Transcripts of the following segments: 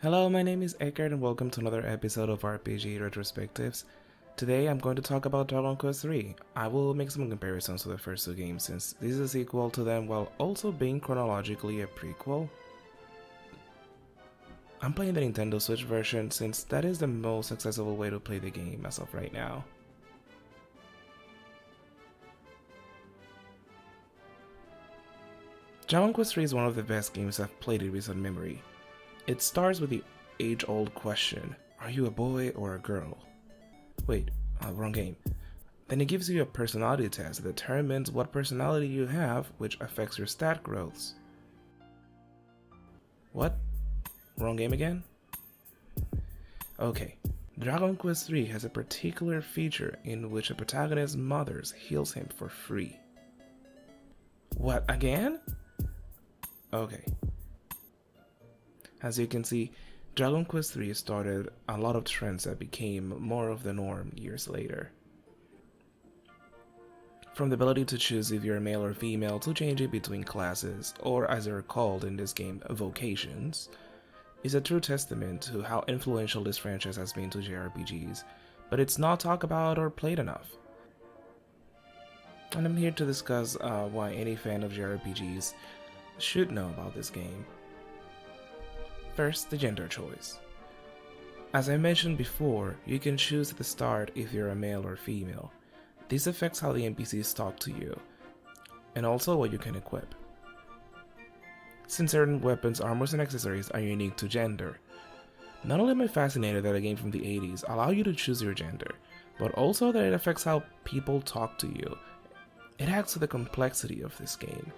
Hello, my name is Eckert and welcome to another episode of RPG Retrospectives. Today I'm going to talk about Dragon Quest III. I will make some comparisons to the first two games since this is a sequel to them while also being chronologically a prequel. I'm playing the Nintendo Switch version since that is the most accessible way to play the game as of right now. Dragon Quest III is one of the best games I've played in recent memory. It starts with the age-old question, are you a boy or a girl? Wait, wrong game. Then it gives you a personality test that determines what personality you have, which affects your stat growths. What? Wrong game again? Okay, Dragon Quest III has a particular feature in which a protagonist's mother heals him for free. What, again? Okay. As you can see, Dragon Quest III started a lot of trends that became more of the norm years later. From the ability to choose if you're male or female to changing between classes, or as they're called in this game, vocations, is a true testament to how influential this franchise has been to JRPGs, but it's not talked about or played enough. And I'm here to discuss why any fan of JRPGs should know about this game. First, the gender choice. As I mentioned before, you can choose at the start if you're a male or female. This affects how the NPCs talk to you, and also what you can equip. Since certain weapons, armors, and accessories are unique to gender, not only am I fascinated that a game from the 80s allows you to choose your gender, but also that it affects how people talk to you. It adds to the complexity of this game.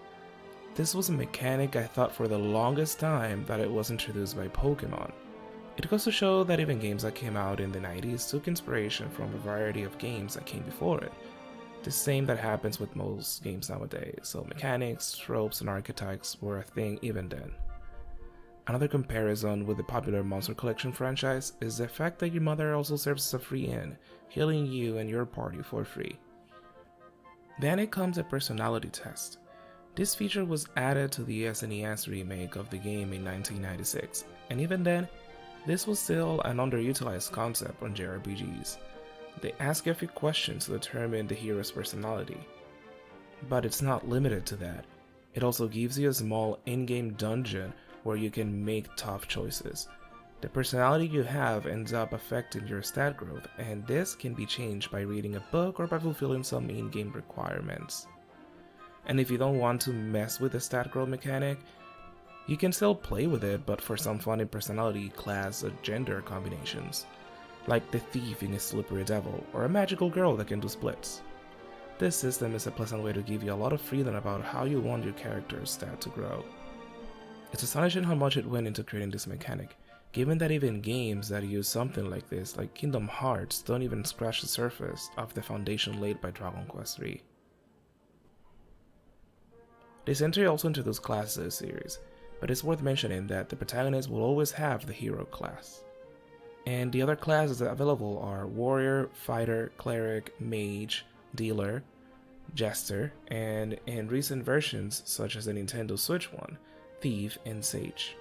This was a mechanic I thought for the longest time that it was introduced by Pokemon. It goes to show that even games that came out in the 90s took inspiration from a variety of games that came before it. The same that happens with most games nowadays, so mechanics, tropes, and archetypes were a thing even then. Another comparison with the popular Monster Collection franchise is the fact that your mother also serves as a free inn, healing you and your party for free. Then it comes a personality test. This feature was added to the SNES remake of the game in 1996, and even then, this was still an underutilized concept on JRPGs. They ask you a few questions to determine the hero's personality. But it's not limited to that. It also gives you a small in-game dungeon where you can make tough choices. The personality you have ends up affecting your stat growth, and this can be changed by reading a book or by fulfilling some in-game requirements. And if you don't want to mess with the stat growth mechanic, you can still play with it, but for some funny personality, class, or gender combinations, like the thief in a slippery devil, or a magical girl that can do splits. This system is a pleasant way to give you a lot of freedom about how you want your character's stat to grow. It's astonishing how much it went into creating this mechanic, given that even games that use something like this, like Kingdom Hearts, don't even scratch the surface of the foundation laid by Dragon Quest III. This entry also introduced classes to the series, but it's worth mentioning that the protagonist will always have the hero class. And the other classes available are Warrior, Fighter, Cleric, Mage, Dealer, Jester, and in recent versions such as the Nintendo Switch one, Thief and Sage.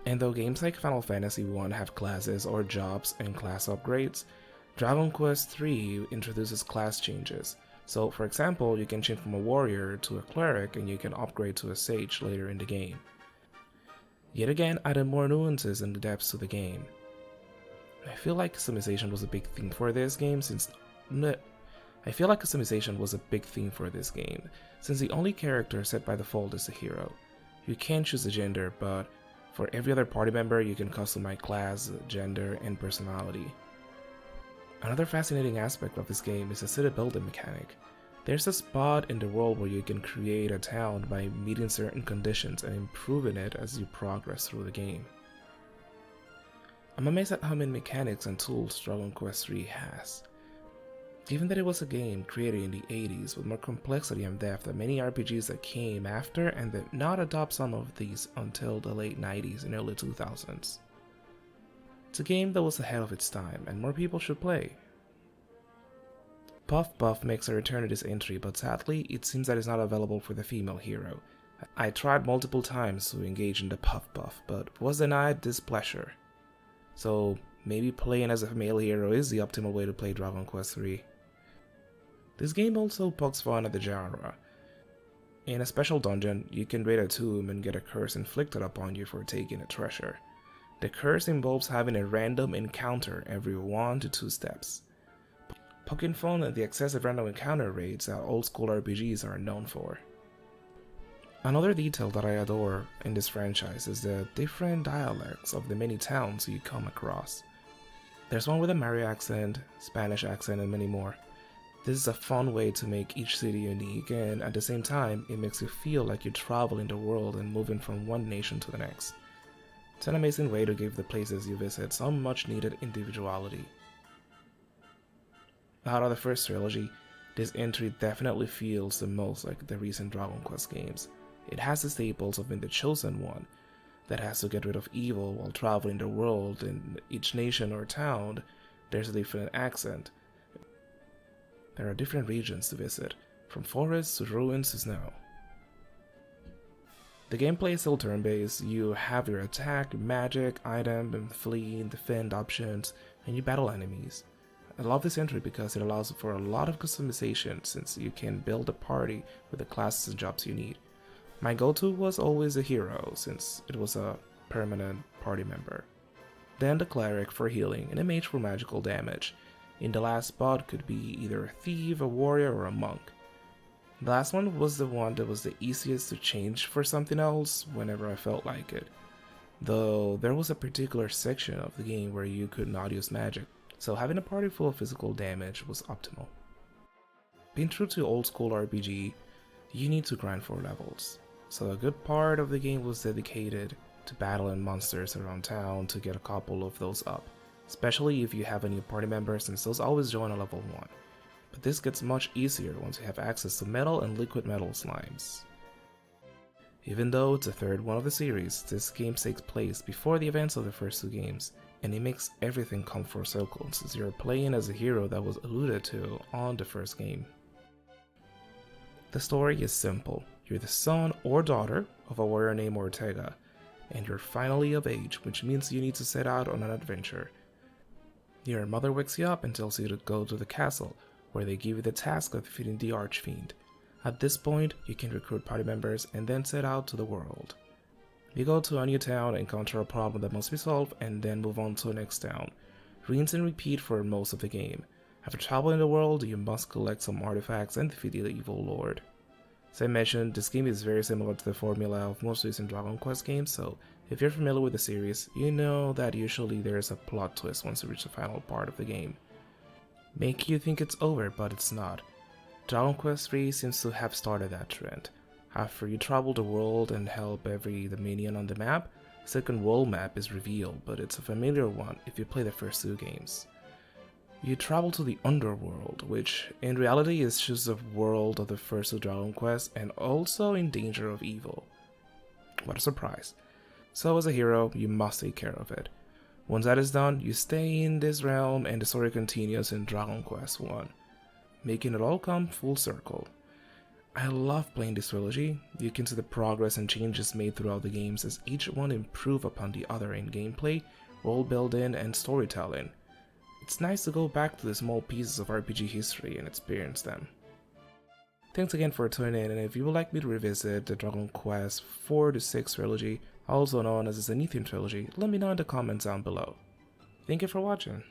And though games like Final Fantasy I have classes or jobs and class upgrades, Dragon Quest III introduces class changes. So, for example, you can change from a warrior to a cleric and you can upgrade to a sage later in the game. Yet again, added more nuances and depths to the game. I feel like customization was a big theme for this game since the only character set by default is the hero. You can choose the gender, but for every other party member you can customize class, gender, and personality. Another fascinating aspect of this game is the city building mechanic. There's a spot in the world where you can create a town by meeting certain conditions and improving it as you progress through the game. I'm amazed at how many mechanics and tools Dragon Quest III has. Given that it was a game created in the 80s with more complexity and depth than many RPGs that came after and did not adopt some of these until the late 90s and early 2000s. It's a game that was ahead of its time, and more people should play. Puff Puff makes a return to this entry, but sadly, it seems that it's not available for the female hero. I tried multiple times to engage in the puff buff, but was denied this pleasure. So maybe playing as a male hero is the optimal way to play Dragon Quest III. This game also pokes fun at the genre. In a special dungeon, you can raid a tomb and get a curse inflicted upon you for taking a treasure. The curse involves having a random encounter every 1 to 2 steps. Poking fun at the excessive random encounter rates that old school RPGs are known for. Another detail that I adore in this franchise is the different dialects of the many towns you come across. There's one with a Mari accent, Spanish accent, and many more. This is a fun way to make each city unique, and at the same time, it makes you feel like you're traveling the world and moving from one nation to the next. It's an amazing way to give the places you visit some much needed individuality. Out of the first trilogy, this entry definitely feels the most like the recent Dragon Quest games. It has the staples of being the chosen one that has to get rid of evil while traveling the world. In each nation or town, there's a different accent. There are different regions to visit, from forests to ruins to snow. The gameplay is still turn-based. You have your attack, magic, item, and flee and defend options, and you battle enemies. I love this entry because it allows for a lot of customization since you can build a party with the classes and jobs you need. My go-to was always a hero since it was a permanent party member. Then the cleric for healing and a mage for magical damage. In the last spot could be either a thief, a warrior, or a monk. The last one was the one that was the easiest to change for something else whenever I felt like it. Though there was a particular section of the game where you could not use magic, so having a party full of physical damage was optimal. Being true to old school RPG, you need to grind for levels, so a good part of the game was dedicated to battling monsters around town to get a couple of those up, especially if you have a new party member since those always join at level 1. But this gets much easier once you have access to metal and liquid metal slimes. Even though it's the third one of the series, this game takes place before the events of the first 2 games, and it makes everything come full circle since you're playing as a hero that was alluded to on the first game. The story is simple. You're the son or daughter of a warrior named Ortega, and you're finally of age, which means you need to set out on an adventure. Your mother wakes you up and tells you to go to the castle, where they give you the task of defeating the Archfiend. At this point, you can recruit party members and then set out to the world. You go to a new town, encounter a problem that must be solved, and then move on to the next town. Rinse and repeat for most of the game. After traveling the world, you must collect some artifacts and defeat the evil lord. As I mentioned, this game is very similar to the formula of most recent Dragon Quest games, so if you're familiar with the series, you know that usually there's a plot twist once you reach the final part of the game. Make you think it's over, but it's not. Dragon Quest III seems to have started that trend. After you travel the world and help every the minion on the map, a second world map is revealed, but it's a familiar one if you play the first 2 games. You travel to the underworld, which in reality is just the world of the first 2 Dragon Quests and also in danger of evil. What a surprise. So as a hero, you must take care of it. Once that is done, you stay in this realm and the story continues in Dragon Quest I, making it all come full circle. I love playing this trilogy. You can see the progress and changes made throughout the games as each one improve upon the other in gameplay, world building, and storytelling. It's nice to go back to the small pieces of RPG history and experience them. Thanks again for tuning in, and if you would like me to revisit the Dragon Quest 4 to 6 trilogy, also known as the Zenithian trilogy, let me know in the comments down below. Thank you for watching.